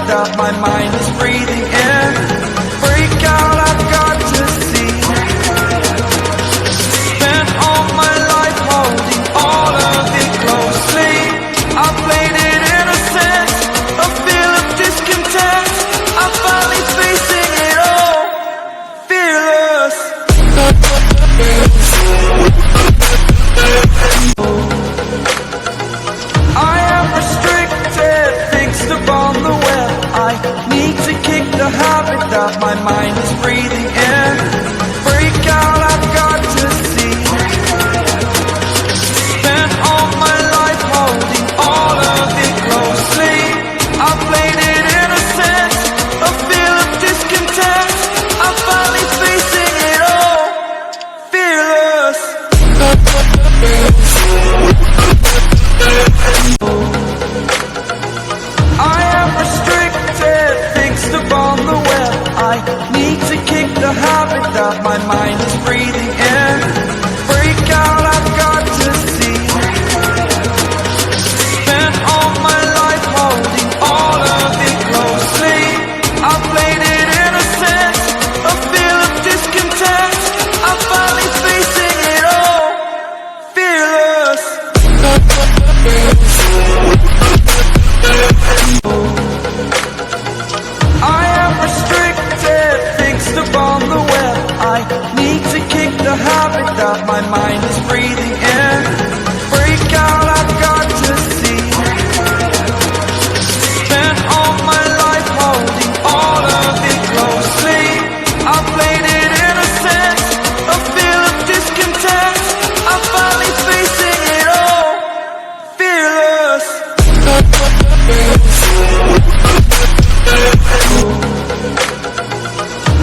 That my mind is breathing in. Break out, I've got to see. Spent all my life holding all of it closely. I played it innocent, a feel of discontent. I'm finally facing it all, fearless. I am restricted, fixed upon the web. I need to kick the habit that my mind is breathing in. Break out, I've got to see. Spent all my life holding all of it closely. I played it innocent, a feel of discontent. I'm finally facing it all, fearless. I am restricted, fixed upon the web. I need to kick the habit that my mind is breathing in. Break out, I've got to see. Spent all my life holding all of it closely. I played it innocent, a feel of discontent. I'm finally facing it all, fearless. I am restricted, fixed upon the web. I need to kick the habit that my mind is breathing in. Break out, I've got to see. Spent all my life holding all of it closely. I played it innocent, a feel of discontent. I'm finally facing it all, fearless.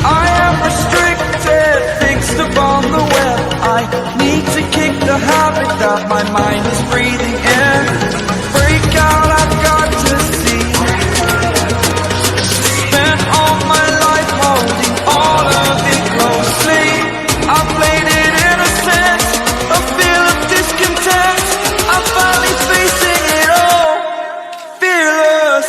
I am restricted, fixed upon the web. I need to kick the habit that my mind is breathing in. Break out, I've got to see. Spent all my life holding all of it closely. I played it innocent, a feel of discontent. I'm finally facing it all, fearless.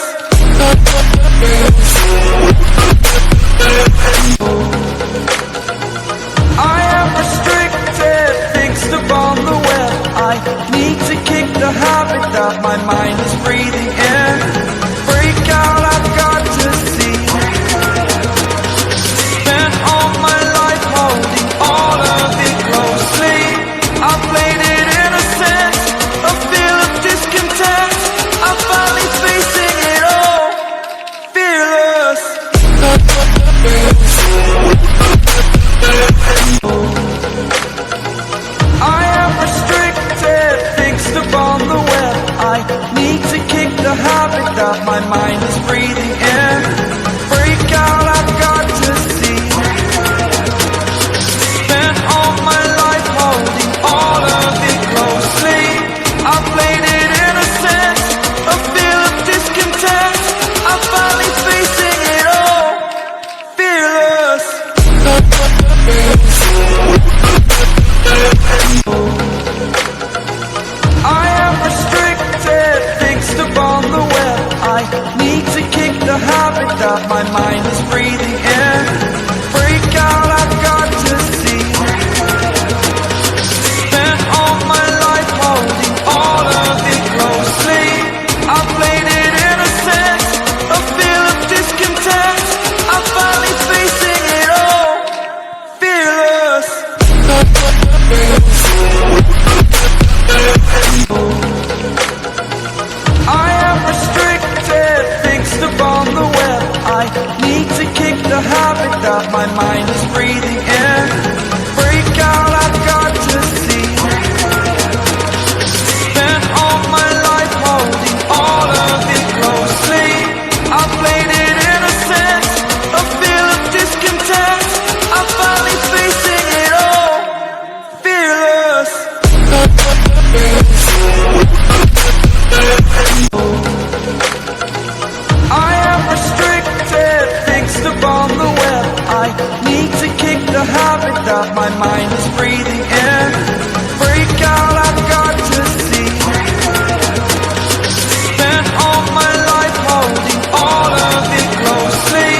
I am restricted, fixed upon the web. I need to kick the habit that my mind is breathing in. Break out, I've got to see. Spent all my life holding all of it closely. I played it innocent, a feel of discontent. I'm finally facing it all, fearless. I am restricted, fixed upon the web. I need to kick the habit that my mind is breathing in. Break out, I've got to see. Spent all my life holding all of it closely. I played it innocent, a feel of discontent. I'm finally facing it all, fearless. I am restricted, fixed upon the web. I need to kick the habit that my mind is breathing in. Break out, I've got to see. Spent all my life holding all of it closely. I played it innocent, a feel of discontent. I'm finally facing it all, fearless. I am restricted, fixed upon the web. I need to kick the habit that my mind is breathing in. Break out, I've got to see. Spent all my life holding all of it closely. I played it innocent, a feel of discontent. I'm finally facing it all, fearless. I am restricted, fixed upon the web. I need kick the habit that my mind is breathing in. Break out, I've got to see. Spent all my life holding all of it closely.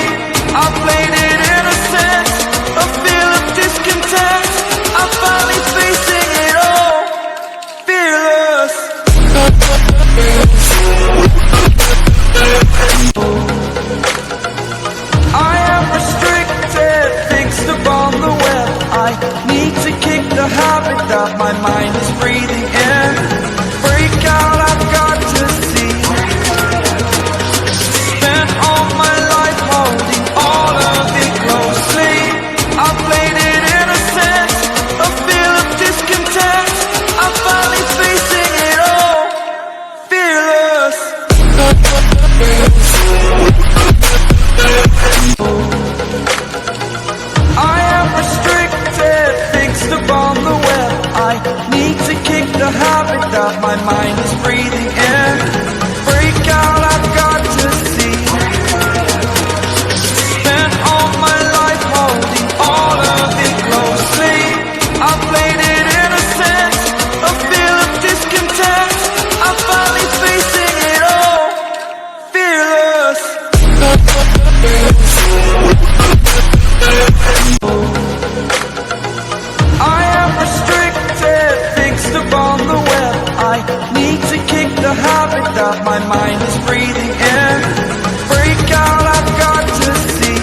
I played it innocent, a feel of discontent. I'm finally facing it all, fearless. I am restricted, fixed upon the web. I need to kick the habit that my mind is breathing in. Break out, I've got to see. Spent all my life holding all of it closely. I played it innocent, a feel of discontent. I'm finally facing it all, fearless. I am restricted, fixed upon the web. I need to kick the habit that my mind is breathing in. Break out, I've got to see. Spent all my life holding all of it closely. I played it innocent, a feel of discontent. I'm finally facing it all, fearless. I am restricted, fixed upon the web. I need to kick the habit that my mind is breathing in. Break out, I've got to see.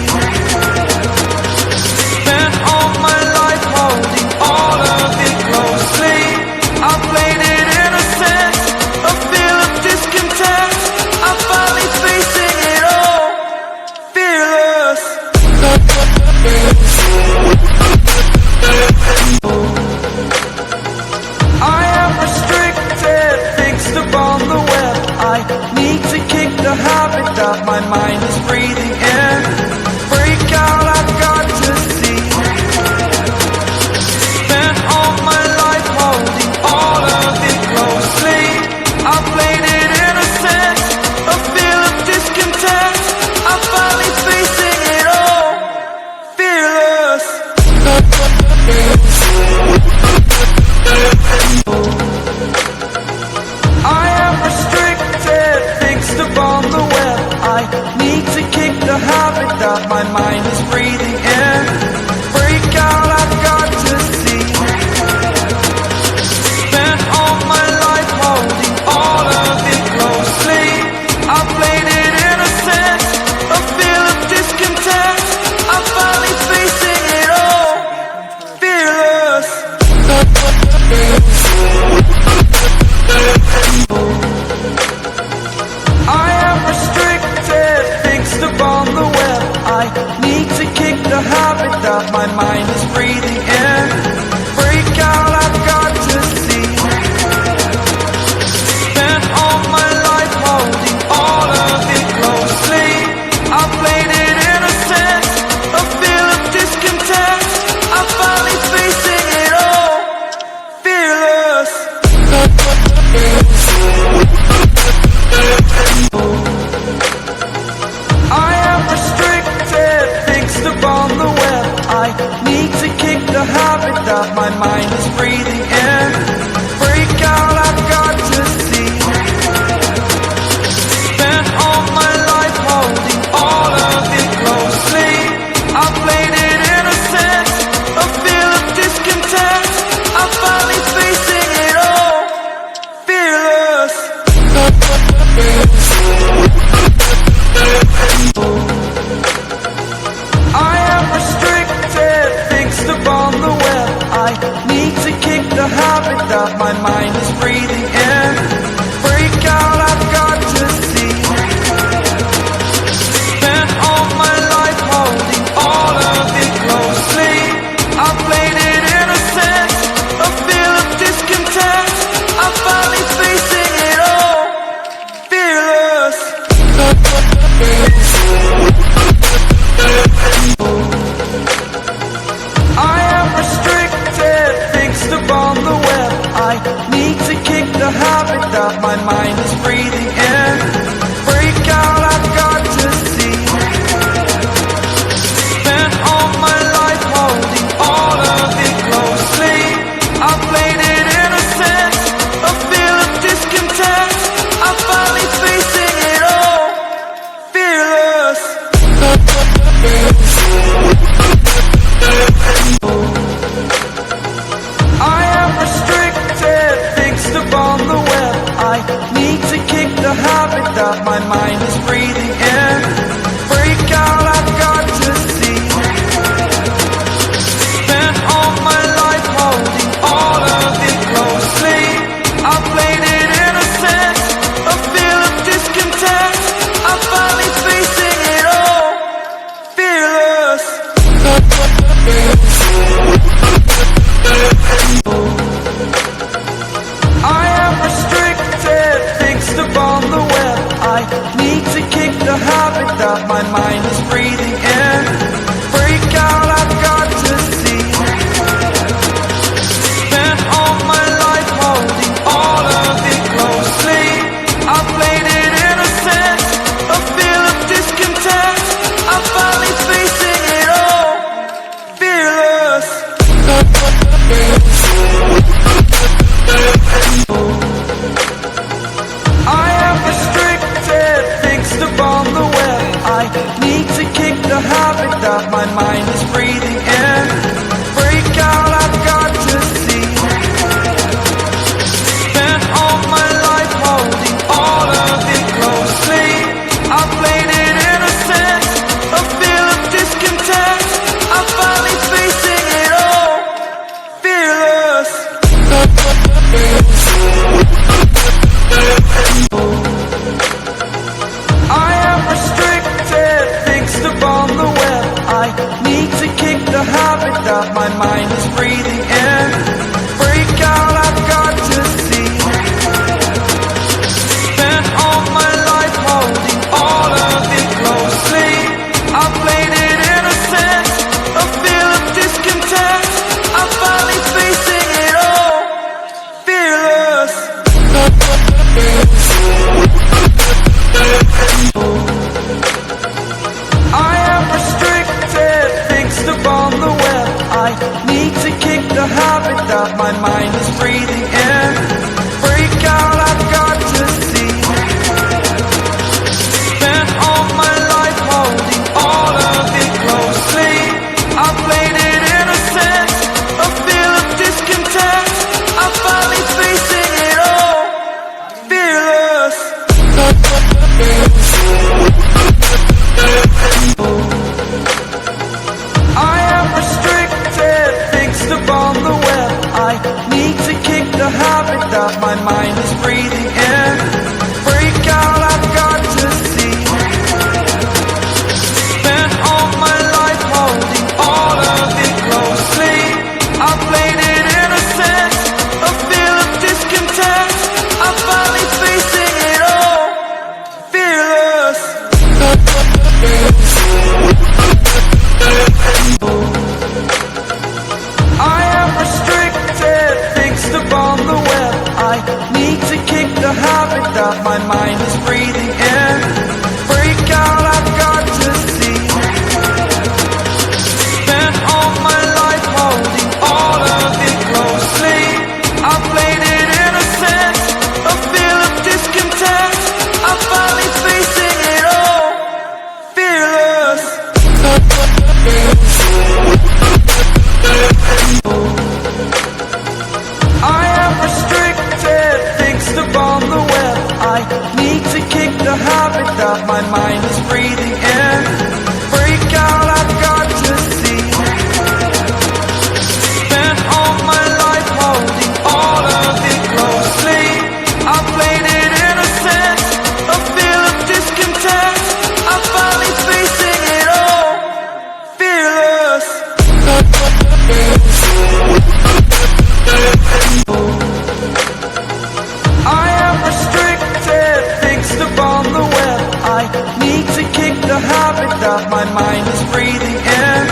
Spent all my life holding all of it closely. I played it innocent, a feel of discontent. I'm finally facing it all, fearless. I am restricted, fixed upon the web. I need to kick the habit that my mind is breathing in. Break out, I've got to see. Spent all my life holding all of it closely. I played it innocent, a feel of discontent. I'm finally facing it all, fearless. I am restricted, fixed upon the web. I need to kick the habit that my mind is breathing in. Break out, I've got to see. Spent all my life holding all of it closely. I played it innocent, a feel of discontent. I'm finally facing it all, fearless. I am restricted, fixed upon the web. I need to kick the habit that my mind is breathing in. Break out, I've got to see. Spent all my life holding all of it closely. I played it innocent, a feel of discontent. I'm finally facing it all, fearless. I am restricted, fixed upon the web. I need to kick the habit that my mind is breathing in. Break out, I've got to see. Spent all my life holding all of it closely. I played it innocent, a feel of discontent. I'm finally facing it all, fearless. I am restricted, fixed upon the web. I need to kick I am restricted, fixed upon the web. I need to kick the habit that my mind is breathing in. Break out, I've got to see. Spent all my life holding all of it closely. I played it innocent, a feel of discontent. I'm finally facing it all, fearless. I am restricted, fixed upon the web. I need to kick the habit that my mind is breathing in. Break out, I've got to see. Spent all my life holding all of it closely. I played it innocent, a feel of discontent. I'm finally facing it all, fearless. I am restricted, fixed upon the web. I need to kick the habit that my mind is breathing in. Break out, I've got to see. Spent all my life holding all of it closely. I played it innocent, a feel of discontent. I'm finally facing it all, fearless. I am restricted, fixed upon the web. I need to kick the habit that my mind is breathing in. Break out, I've got to see. Spent all my life holding all of it closely. I played it innocent, a feel of discontent. I'm finally facing it all, fearless. I am restricted, fixed upon the web. I need to kick the habit that my mind is breathing in. Break out, I've got to see. Spent all my life holding all of it closely. I played it innocent, a feel of discontent. I'm finally facing it all, fearless. I am restricted, fixed upon the web. I need to kick the habit that my mind is breathing in. Break out, I've got to see. Spent all my life holding all of it closely. I played it innocent, a feel of discontent. I'm finally facing it all, fearless. I am restricted, fixed upon the web. I need to kick the habit that my mind is breathing in. Break out, I've got to see. Spent all my life holding all of it closely. I played it innocent, a feel of discontent. I'm finally facing it all, fearless. I am restricted, fixed upon the web. I need to kick the habit that my mind is breathing in.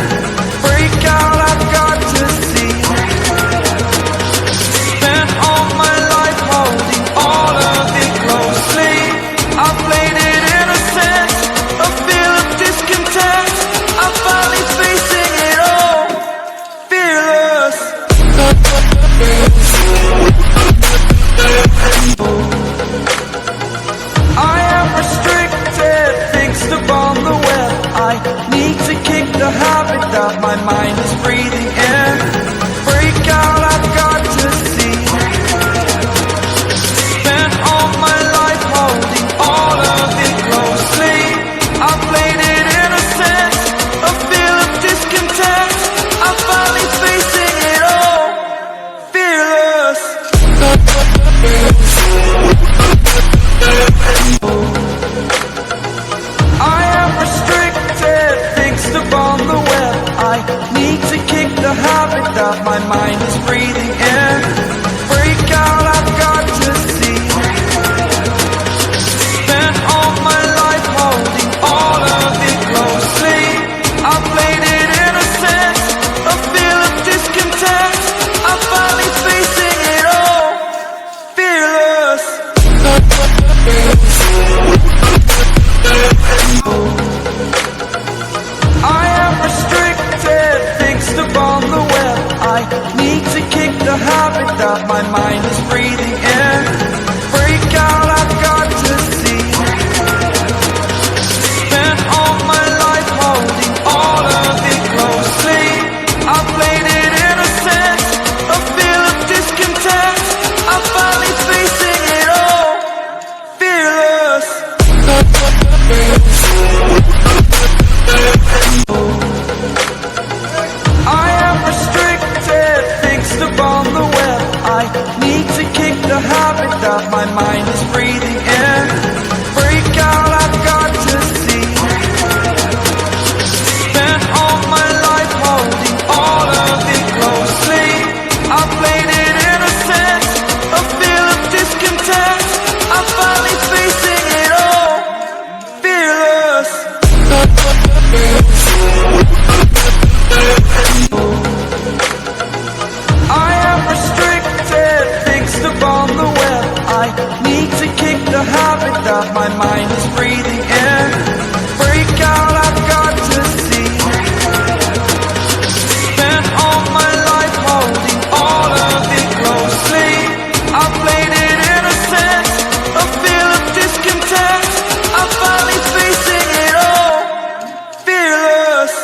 Break out, I've got to see. Spent all my life holding all of it closely. I played it innocent, a feel of discontent. I'm finally facing it all, fearless. I am restricted, fixed upon the web. I need to kick the habit that my mind is breathing in. Break out, I've got to see. Spent all my life holding all of it closely. I played it innocent, a feel of discontent. I'm finally facing it all, fearless. I am restricted, fixed upon the web. I need to habit that my mind is breathing in. Break out, I've got to see. Spent all my life holding all of it closely. I played it innocent, a feel of discontent. I'm finally facing it all, fearless. I am restricted, fixed upon the web. I need to kick the habit that my mind is breathing in. Break out, I've got to see. Spent all my life holding all of it closely. I played it innocent, a feel of discontent. I'm finally facing it all, fearless. I am restricted, fixed upon the web. I need to kick the habit that my mind is breathing in. Break out, I've got to see. Spent all my life holding all of it closely. I played it innocent, a feel of discontent. I'm finally facing it all, fearless. I am restricted, fixed upon the web. I need to kick the habit that my mind is breathing in. Break out, I've got to see. Spent all my life holding all of it closely. I played it innocent, a feel of discontent. I'm finally facing it all, fearless.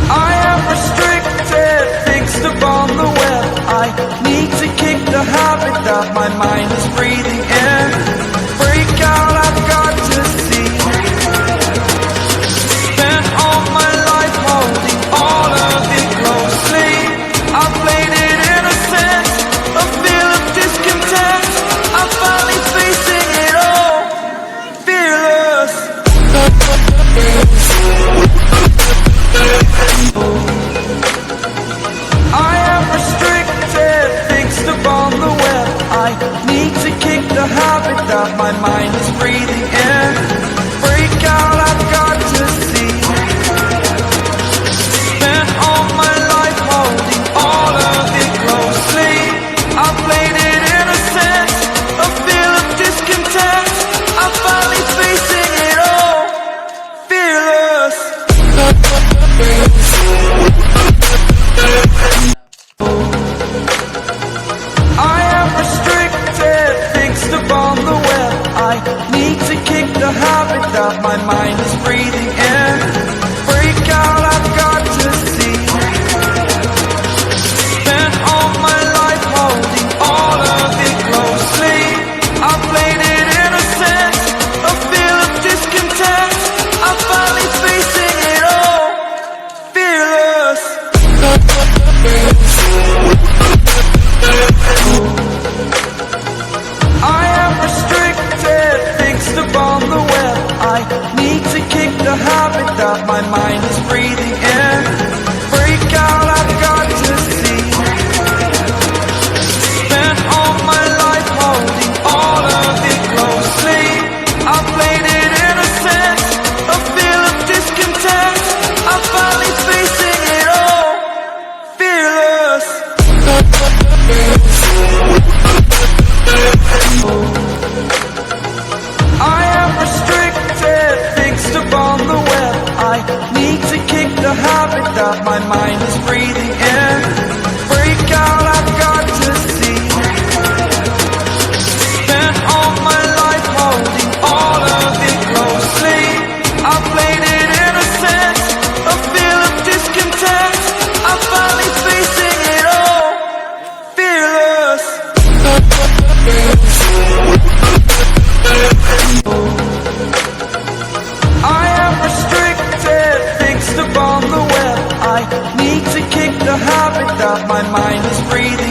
I am restricted, fixed upon the web. I need to kick the habit that my mind is breathing in. Break out, I've got to see. Spent all my life holding all of it closely. I played it innocent, a feel of discontent. I'm finally facing it all, fearless. I am restricted, fixed upon the web. I need to kick the habit that my mind is breathing in. Break out, I've got to see. Spent all my life holding all of it closely. I played it innocent, a feel of discontent. I'm finally facing it all, fearless. I am restricted, fixed upon the web. I need to kick the habit that my mind is breathing in. Break out, I've got to see. Spent all my life holding all of it closely. I played it innocent, a feel of discontent. I'm finally facing it all, fearless. I am restricted, fixed upon the web. I need to kick the habit that my mind is breathing in. Break out, I've got to see. Spent all my life holding all of it closely. I played it innocent, a feel of discontent. I'm finally facing it all, fearless. I am restricted, fixed upon the web. I need to kick the habit that my mind is breathing in. Break out, I've got to see. Spent all my life holding all of it closely. I played it innocent, a feel of discontent. I'm finally facing it all, fearless. I am restricted, fixed upon the web. I need to kick the habit that my mind is breathing